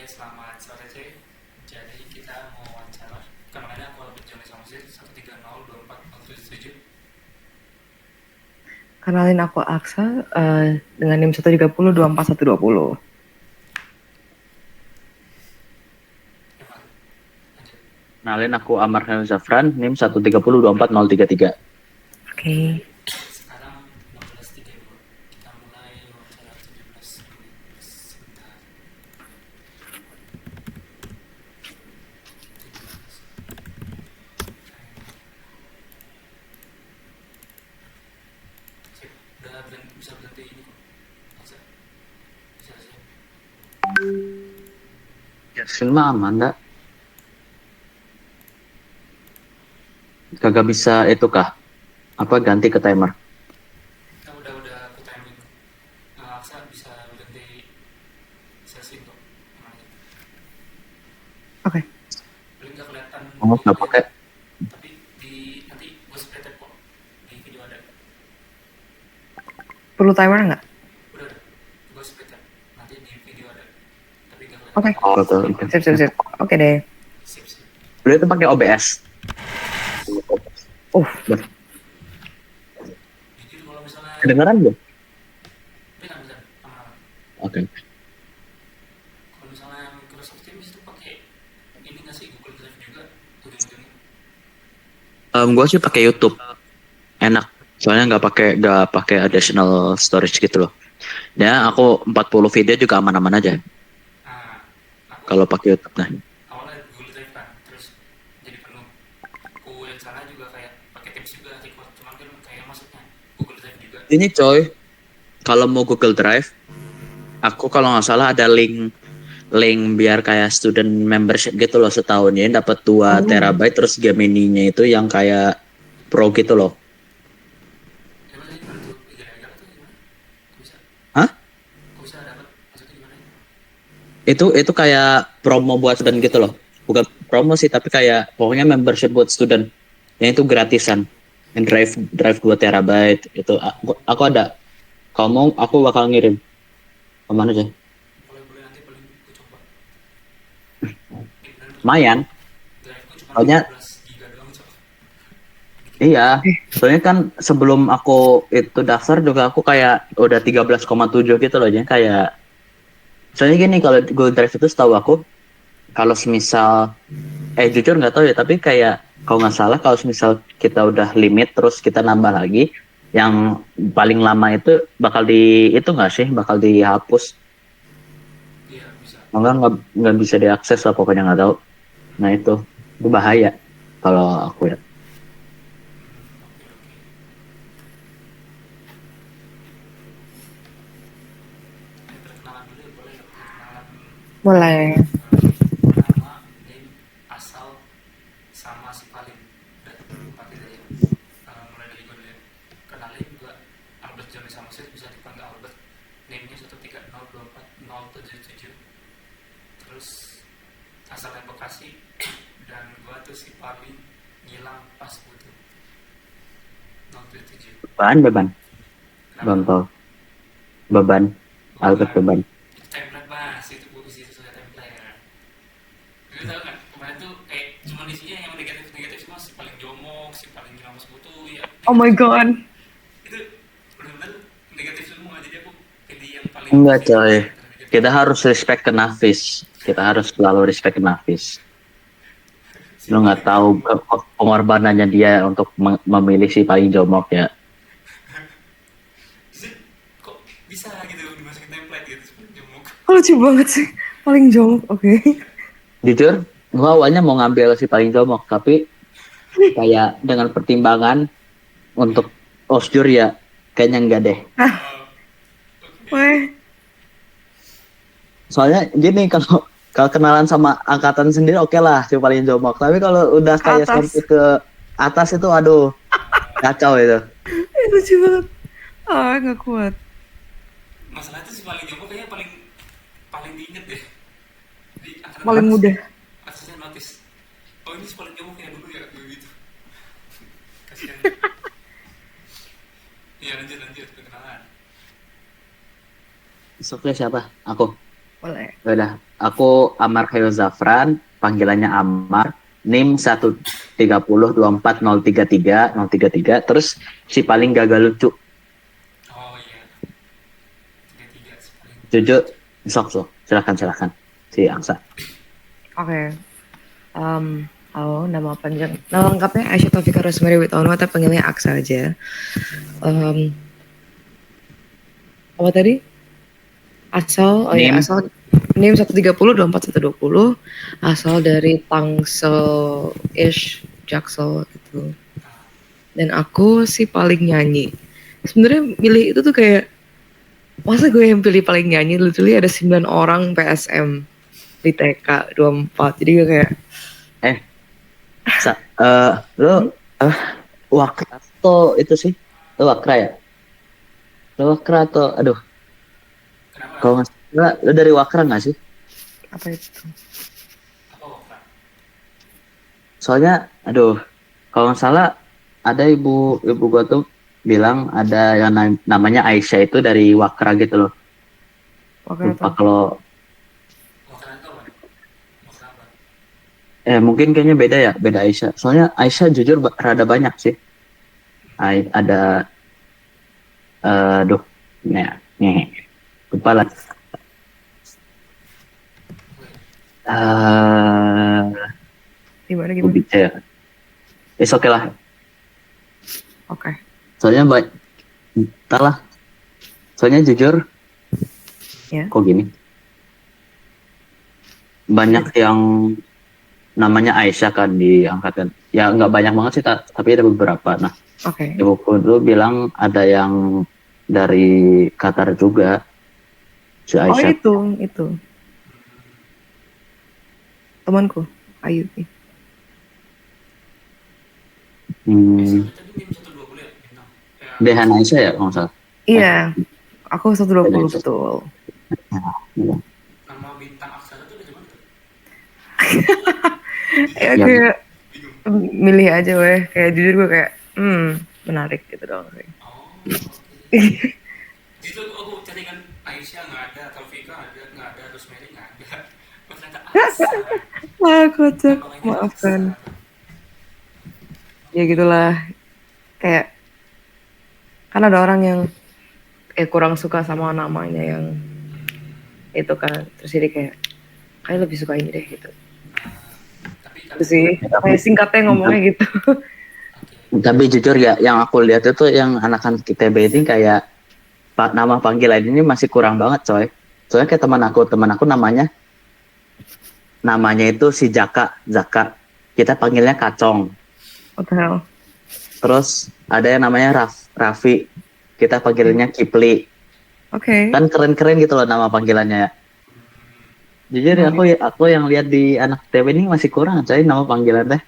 selamat sore C. Jadi kita mau wawancara. Kenalnya aku Albert Joni Samsir 1302407. Kenalin aku Aksa dengan NIM 130 24120. Gimana? Lanjut. Kenalin aku Amar Khairul Zafran, NIM 1302403. Oke. Sekarang 16.32. Kita mulai wawancara 17 menit. Sebentar. 17. Sip. Udah bisa berhenti ini kok. Bisa. Bisa siap. Ya, mah aman, enggak? Kagak bisa itu kah? Apa ganti ke timer? Nah, udah aku timing. Nah, Aksa bisa berhenti sesi kok. Nah, gitu. Oke. Paling nggak kelihatan Oh, di nggak layar, pakai. tapi nanti gue spread kok di video ada. Perlu timer nggak? Udah ada, gue spread nanti di video ada, tapi nggak Oke. kelihatan. Oh, betul. Sip. Oke deh. Sip. Udah itu pakai OBS. Jujur kalau misalnya Kedengeran belum? bisa aman-aman. Oke. Kalau misalnya Microsoft Teams itu pakai ini nggak sih, Google Drive juga ujung-ujungnya? Gue sih pakai YouTube. Enak. Soalnya nggak pakai additional storage gitu loh. Ya, aku 40 video juga aman-aman aja Nah, aku kalau pakai YouTube. Nah, awalnya Google Drive kan, terus jadi penuh. Aku yang sana juga kayak pakai Teams juga record, cuman kan kayak masuknya Google Drive juga. ini coy, kalau mau Google Drive, aku kalau nggak salah ada link biar kayak student membership gitu loh setahun ya, dapat 2 terabyte terus Gemini-nya itu yang kayak pro gitu loh. Gimana sih, gimana tuh? Gara-gara tuh gimana? Kok bisa? Hah? Kok bisa dapat? Maksudnya gimana? Itu kayak promo buat student gitu loh. Bukan promo sih, tapi kayak pokoknya membership buat student. Yang itu gratisan. Yang drive 2 terabyte itu aku ada. Kalau mau aku bakal ngirim. Kemana aja? Boleh nanti paling gue coba. Lumayan. Drive gue cuma Soalnya 15 giga doang coba. iya, soalnya kan sebelum aku itu daftar juga aku kayak udah 13,7 gitu loh, jadi kayak soalnya gini kalau Google Drive itu setahu aku kalau semisal jujur nggak tahu ya, tapi kayak kalau nggak salah kalau semisal kita udah limit terus kita nambah lagi yang paling lama itu bakal itu nggak sih bakal dihapus, Iya bisa. nggak bisa diakses lah pokoknya nggak tahu. Nah itu bahaya kalau aku ya. Perkenalan dulu ya, boleh nggak? Perkenalan Boleh. nama, name, asal, sama si paling. Udah, 4 itu aja. Mulai dari gue dulu ya. Kenalin gue Albert Joni Samsir, bisa dipanggil Albert. Name-nya 1302407. Terus asalnya Bekasi. Dan gue tuh si paling ngilang pas butuh 077. Beban Bantol beban Albert beban. Template mas, itu isi sesuai template. Lu tau kan, kemarin tuh kayak cuma isinya yang negatif semua, si paling jomok, si paling ngilang sekutu, ya. Oh my god. Itu benar-benar negatif semua, jadi aku pilih yang paling Enggak positif. coy, kita harus respect ke Nafis, kita harus selalu respect ke Nafis. Lu nggak tahu pengorbanannya dia untuk memilih si paling jomok ya. Kok bisa gitu dimasukin template gitu, si paling jomok. Oh, lucu banget sih. Paling jongkok. Oke. Jujur, gua awalnya mau ngambil si paling jomok, tapi kayak dengan pertimbangan untuk osjur ya, kayaknya enggak deh. Weh. Soalnya gini, kalau kenalan sama angkatan sendiri oke lah si paling jomok, tapi kalau udah kayak Atas. sampai ke atas itu aduh kacau itu. Lucu banget. Ah, nggak kuat. Masalah itu si paling jomok kayaknya paling diinget deh. Di angkatan Paling atas, mudah. atasnya notice. Oh ini si paling jomok ya dulu ya, gitu. Kasihan. Iya lanjut perkenalan. Soknya siapa? Aku. Boleh. Udah, aku Amar Khairul Zafran, panggilannya Amar. NIM 13024033033. Terus si paling gagal lucu. Oh iya, tiga tiga paling. Jujur, sok. Silakan. Si Angsa. Oke. Halo, nama panjang, nama lengkapnya Aisyah Taufika Rosemary Witono, atau panggilnya Aksa aja. Apa tadi? Asal, oh ya, NIM asal NIM 130 24120, asal dari Tangsel-ish, Jaksel gitu. Dan aku sih paling nyanyi. Sebenarnya milih itu tuh kayak, masa gue yang pilih paling nyanyi? Literally ada 9 orang PSM di TK 24. Jadi gue kayak, eh lo Wakra atau itu sih? Lo Wakra ya? Lo Wakra atau aduh, Kenapa? kalau nggak salah lo dari Wakra nggak sih? apa itu? Apa Wokra? Soalnya aduh, kalau nggak salah ada ibu gua tuh bilang ada yang namanya Aisyah itu dari Wakra gitu loh. Wakil Lupa atau? kalau Wokra itu apa? Wokra apa? mungkin kayaknya beda Aisyah. Soalnya Aisyah jujur rada banyak sih. Ada aduh, nih, lupa lah. Gimana? Gue bicara. Oke lah. Oke. Soalnya entar lah. Soalnya jujur, Ya. kok gini. Banyak yang namanya Aisyah kan di angkatan. Ya nggak banyak banget sih, tapi ada beberapa. Nah, Oke. ibuku dulu bilang ada yang dari Qatar juga, si Oh, Aisyah. itu. Temanku, Ayu. Hmm, Tadi NIM 120 ya? Bintang. Ya, Dehan Aisyah ya, kalau nggak salah. Iya, aku 120 Aisyah. betul. Iya. nama bintang aksara tuh dari mana tuh? Ya Ya, kayak Bingung. milih aja weh. Kayak jujur gue kayak, menarik gitu doang sih. Oh, oke. Itu aku cari kan Aisyah nggak ada, Taufika nggak ada, Rosemary nggak ada. Oh, ternyata Aksa. Wah, kocak. Abang ini Maafkan. Aksa. Ya gitulah. Kayak, kan ada orang yang kurang suka sama namanya yang itu kan. Terus jadi kayak lebih suka ini deh gitu. Tapi Itu sih. Kayak singkatnya ngomongnya gitu. tapi jujur ya, yang aku lihat itu yang anak-anak ITB ini kayak nama panggilan ini masih kurang banget coy. Soalnya kayak teman aku namanya itu si Zaka. Kita panggilnya Kacong. What the hell? Terus ada yang namanya Raffi. Kita panggilnya Kipli. Oke. Kan keren-keren gitu loh nama panggilannya ya. Jujur ya, aku yang lihat di anak ITB ini masih kurang coy nama panggilan teh.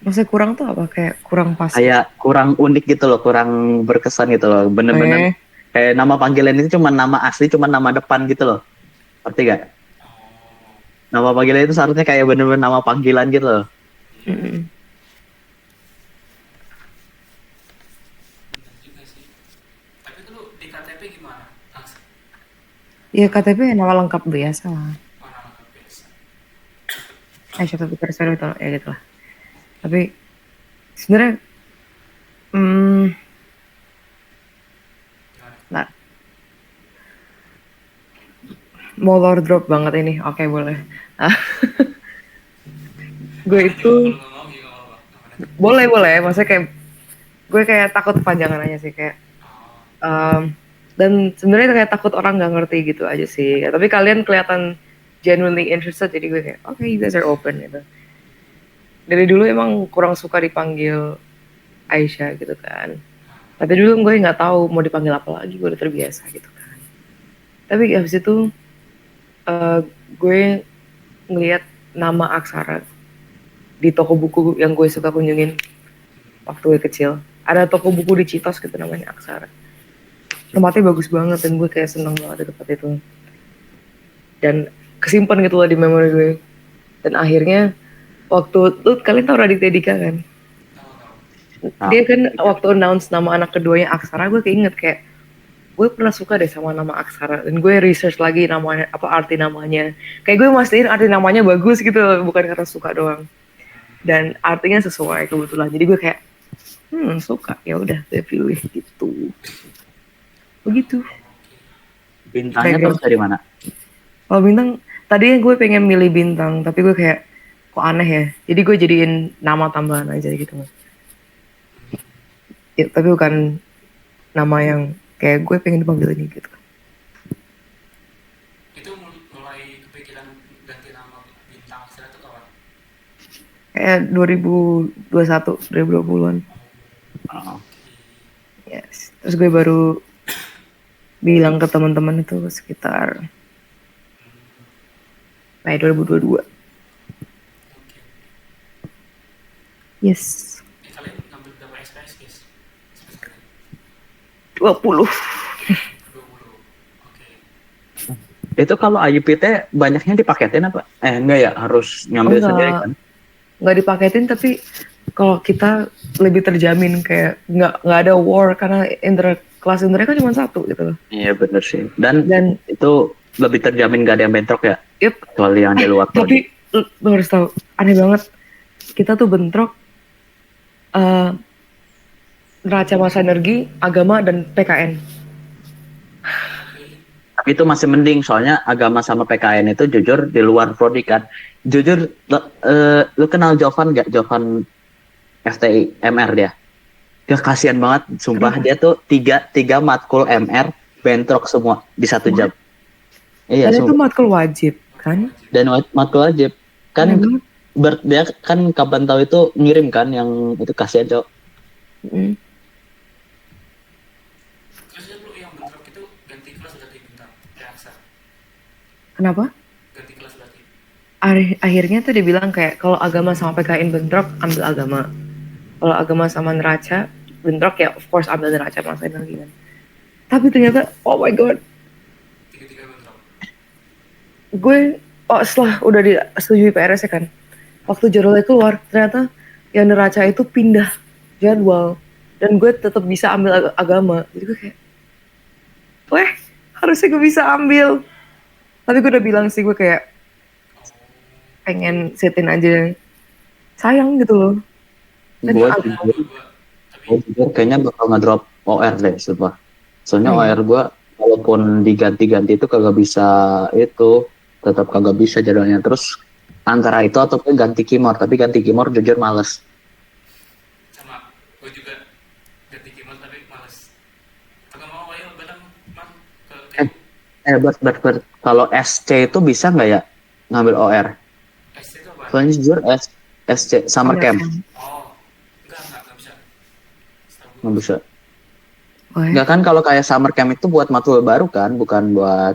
Maksudnya kurang tuh apa? Kayak kurang pas. Kayak kurang unik gitu loh, kurang berkesan gitu loh. Bener-bener kayak nama panggilan itu cuma nama asli, cuma nama depan gitu loh. Ngerti gak? Nama panggilan itu seharusnya kayak bener-bener nama panggilan gitu loh. Mm-mm. Bener juga sih. Tapi itu lu di KTP gimana? Aksa. Ya KTP nama lengkap biasa lah. Mana lengkap biasa. Aisyah Taufika Rosemary Witono, ya gitu lah. Tapi sebenarnya Gimana? nah, mau lord drop banget ini. Oke, boleh. Gue itu Kalau nggak mau ya nggak apa-apa. boleh. Maksudnya kayak gue kayak takut kepanjangan aja sih kayak. Dan sebenarnya kayak takut orang nggak ngerti gitu aja sih. Tapi kalian kelihatan genuinely interested, jadi gue kayak, oke, you guys are open gitu. Dari dulu emang kurang suka dipanggil Aisyah gitu kan. Tapi dulu gue nggak tahu mau dipanggil apa lagi, gue udah terbiasa gitu kan. Tapi habis itu gue ngelihat nama Aksara di toko buku yang gue suka kunjungin waktu gue kecil. Ada toko buku di Citos gitu namanya Aksara. Tempatnya bagus banget dan gue kayak seneng banget di tempat itu. Dan kesimpan gitu lah di memori gue. Dan akhirnya waktu tuh kalian tahu Raditya Dika kan? Dia kan waktu announce nama anak keduanya Aksara, gue keinget kayak gue pernah suka deh sama nama aksara dan gue research lagi namanya apa arti namanya. Kayak gue mastiin arti namanya bagus gitu, bukan karena suka doang. Dan artinya sesuai kebetulan. Jadi gue kayak suka, ya udah saya pilih gitu. Begitu. Bintangnya Kayak terus dari mana? kalau bintang, tadinya gue pengen milih bintang, tapi gue kayak kok aneh ya. Jadi gue jadiin nama tambahan aja gitu. Ya, tapi bukan nama yang kayak gue pengen dipanggil ini gitu. Itu mulai kepikiran ganti nama bintang aksara itu kapan? Kayak 2021, 2020-an. Oh. Yes. Terus gue baru bilang ke teman-teman itu sekitar Mei 2022. Oke. Yes. Kalian ngambil berapa SKS guys? Sebenarnya 20. 20. Oke. Itu kalau IUPT banyaknya dipaketin apa? Enggak ya, harus ngambil sendiri kan? Nggak dipaketin, tapi kalau kita lebih terjamin kayak nggak ada war karena kelas inter kan cuma satu gitu loh. Iya bener sih. Dan Dan itu lebih terjamin gak ada yang bentrok ya? yep, Kecuali yang di luar. tapi lu harus tahu aneh banget, kita tuh bentrok neraca masa energi, agama, dan PKN. Tapi itu masih mending, soalnya agama sama PKN itu jujur di luar prodi kan. Jujur, lu kenal Jovan gak? Jovan FTI MR dia. Dia kasihan banget, sumpah. Kenapa? Dia tuh tiga matkul MR bentrok semua di 1 jam. Iya, Dan itu sumpah. matkul wajib kan? Dan matkul wajib. Kan Aneh banget. dia kan kapan tahu itu ngirim kan yang itu kasihan cowok. Mm. Terus ya lu yang bentrok itu ganti kelas berarti bintang kayak aksara. Kenapa? Ganti kelas berarti. Akhirnya tuh dibilang kayak kalau agama sama PKN bentrok, ambil agama. Kalau agama sama neraca bentrok, ya of course ambil neraca masa energi kan. Tapi ternyata, oh my god, Tiga-tiga bentrok. gue setelah udah disetujui PRS ya kan, waktu jadwalnya keluar ternyata yang neraca itu pindah jadwal dan gue tetap bisa ambil agama. Jadi gue kayak, weh, harusnya gue bisa ambil. Tapi gue udah bilang sih, gue kayak pengen setin aja, sayang gitu loh. Dan Gue agama Gua tapi jujur kayaknya bakal ngedrop OR deh, sumpah. Soalnya Oh, iya. OR gue walaupun diganti-ganti itu kagak bisa itu, tetap kagak bisa jadwalnya. Terus antara itu ataupun ganti kimor, tapi ganti kimor jujur males. sama gue juga ganti keyboard tapi males. Agak mau ayo bareng man ke Bert, kalau SC itu bisa nggak ya ngambil OR? SC itu apa? Soalnya jujur SC summer camp Oh, enggak bisa. Setahu gue nggak bisa. Oh, ya. Nggak kan kalau kayak summer camp itu buat matkul baru kan, bukan buat,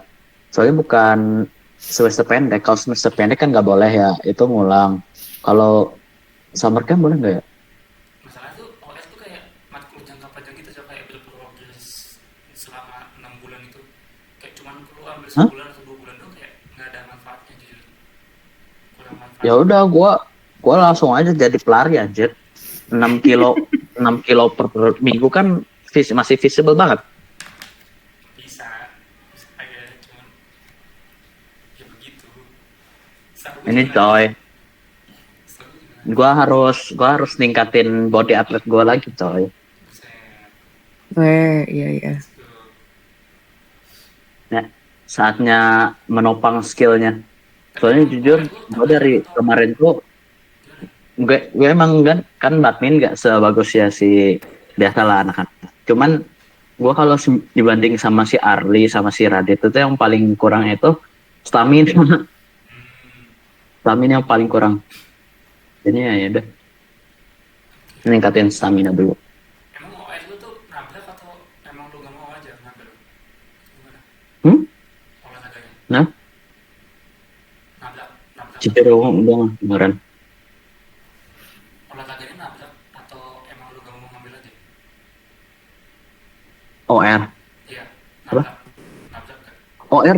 soalnya bukan semester pendek. Kalau semester pendek kan nggak boleh ya, itu ngulang. Kalau summer camp boleh nggak ya? masalah tuh OS tuh kayak matkul jangka panjang gitu, so kayak bener-bener selama 6 bulan itu kayak cuman perlu ambil Hah? sebulan atau 2 bulan tuh kayak nggak ada manfaatnya jujur, kurang manfaat. Ya udah, gua langsung aja jadi pelari anjir. 6 kilo 6 kilo per minggu kan masih visible banget. bisa aja cuman ya begitu. Ini coy, gua harus ningkatin body atlet gua lagi coy. Iya, iya. Nah, saatnya menopang skillnya. Soalnya jujur, gue dari kemarin tuh gue emang kan badminton gak sebagus ya si biasa lah anak-anak. Cuman gue kalau dibanding sama si Arli sama si Radit itu yang paling kurang itu stamina. Stamina yang paling kurang. Jadi ya udah meningkatin stamina dulu. Emang OS lu tuh nabrak atau emang lu gak mau aja ngambil? Gimana? Olahraganya? Nah, Nabrak Cicerung dong kemarin. olahraganya nabrak atau emang lu gak mau ngambil aja? OR. Iya, Apa?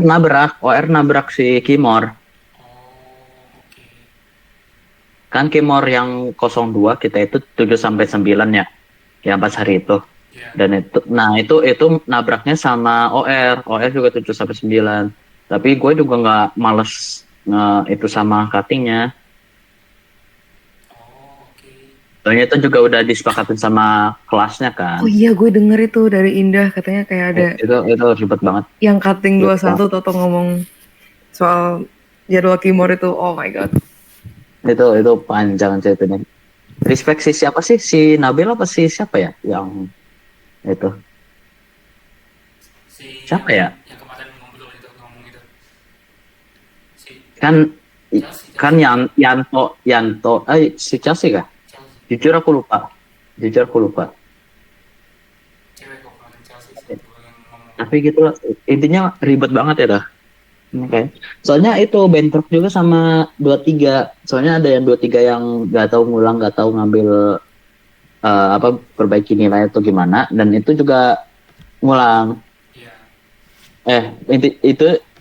nabrak kan? OR nabrak si Kimor. Oh, oke. Kan Kimor yang 02 kita itu 7 sampai 9 ya. Ya pas hari itu. Iya. Dan itu nabraknya sama OR juga 7 sampai 9. Tapi gue juga nggak males itu sama cuttingnya. Oh, oke. Soalnya itu juga udah disepakatin sama kelasnya kan. Oh iya, gue denger itu dari Indah katanya kayak ada Itu ribet banget. yang cutting Ribet banget. 21 atau ngomong soal jadwal keyboard itu. Oh my god. Itu panjang ceritanya. Respect si siapa sih? Si Nabil apa sih siapa ya? Yang itu. Si Siapa ya? yang kemarin ngomong itu. Si Kan kan Chelsea. Yanto, si Chelsea kah? Chelsea. Jujur aku lupa. Cewek kok kemarin Chelsea sih gue yang ngomong. Tapi gitu lah. Intinya ribet banget ya dah. Oke. Soalnya itu bentrok juga sama 23. Soalnya ada yang 23 yang nggak tahu ngulang, nggak tahu ngambil perbaiki nilai atau gimana, dan itu juga ngulang. Iya.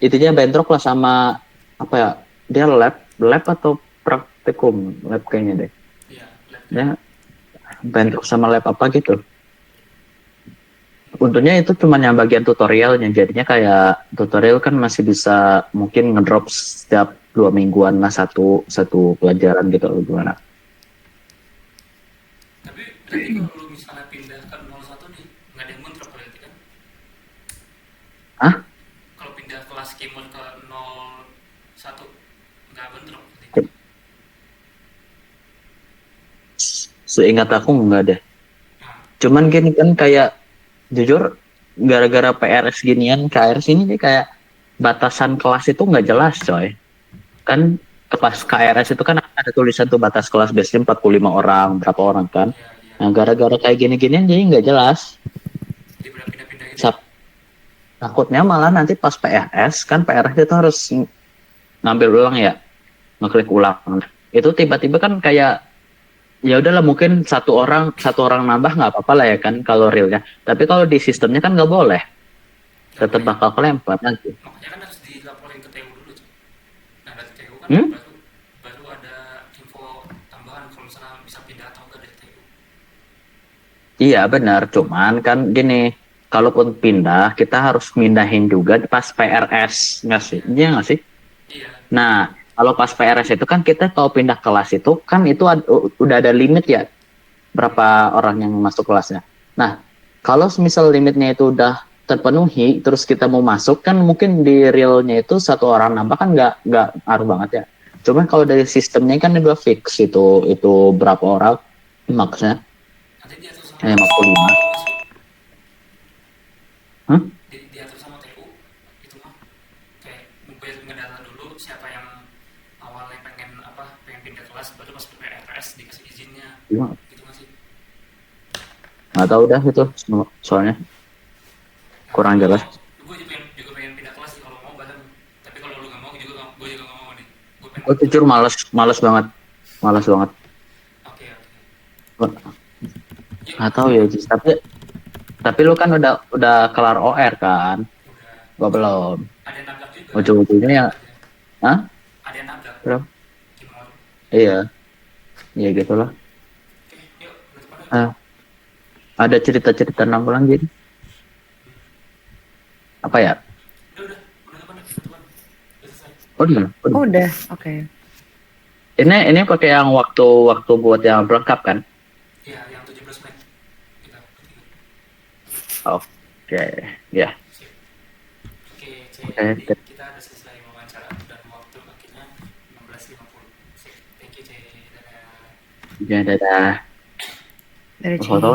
Intinya bentrok lah sama apa ya? Dia lab atau praktikum, lab kayaknya deh. Iya. Dia bentrok sama lab apa gitu. Untungnya itu cuma yang bagian tutorialnya, jadinya kayak tutorial kan masih bisa mungkin ngedrop setiap 2 mingguan lah satu pelajaran gitu loh gimana. Tapi berarti kalau lu misalnya pindah ke 01 nih, nggak ada yang bentrok berarti kan? Hah? Kalau pindah kelas keyboard ke 01 nggak bentrok berarti. Seingat aku enggak deh. Nah, Cuman gini kan kayak jujur gara-gara PRS ginian KRS ini nih kayak batasan kelas itu nggak jelas coy. Kan kelas KRS itu kan ada tulisan tuh batas kelas biasanya 45 orang, berapa orang kan. iya, iya. Nah, gara-gara kayak gini-ginian jadi nggak jelas. Jadi pada pindah-pindah gitu. Sap- Takutnya malah nanti pas PRS kan PRS itu harus ngambil ulang ya, ngeklik ulang. Itu tiba-tiba kan kayak ya udahlah mungkin satu orang nambah nggak apa-apa lah ya kan kalau realnya. Tapi kalau di sistemnya kan nggak boleh, Nah, tetap bakal kelempar nanti. makanya kan harus dilaporin ke TU dulu cuy. Nah dari TU kan Hmm? baru ada info tambahan kalau misalnya bisa pindah atau enggak dari TU. Iya benar, cuman kan gini, kalaupun pindah kita harus mindahin juga pas PRS nggak sih? Iya nggak sih? Iya. Nah, kalau pas PRS itu kan kita kalau pindah kelas itu kan itu udah ada limit ya berapa orang yang masuk kelasnya. Nah, kalau misal limitnya itu udah terpenuhi, terus kita mau masuk kan mungkin di realnya itu satu orang nambah kan nggak ngaruh banget ya. Cuman kalau dari sistemnya kan udah fix itu berapa orang maksudnya Nanti diatur sama 55. Hah? diatur sama TU itu mah kayak mungkin ngedata dulu siapa yang awalnya pengen pindah kelas baru pas ke PRS dikasih izinnya Iya. gitu masih. Nggak tahu dah itu soalnya kurang jelas. Gue juga pengen pindah kelas sih kalau mau bareng. Tapi kalau lu nggak mau gue juga nggak mau nih. Gue pengen. Oh, jujur males banget. Oke. Nggak tahu ya, Jis. Tapi lu kan udah kelar OR kan? Udah. Gua belum. Ada yang nabrak juga. Ujung-ujungnya ya, hah? Ada yang nabrak. Belum. Gimana? Iya, iya gitulah. Oke, yuk berdepan yuk. Ada cerita-cerita nampulan jadi apa ya? Udah berdepan yuk, berdepan. Udah selesai. Oh, udah. Oh udah, oke. Ini pakai yang waktu buat yang pelengkap kan? Iya, yang 17 menit. Kita bertiga. Oke, ya. Sip. Oke, C. Oke, Jadi kita ada selesai wawancara dan waktu akhirnya 16.50. Sip. Thank you, C. Dadah. Ya, dadah. Dari Foto.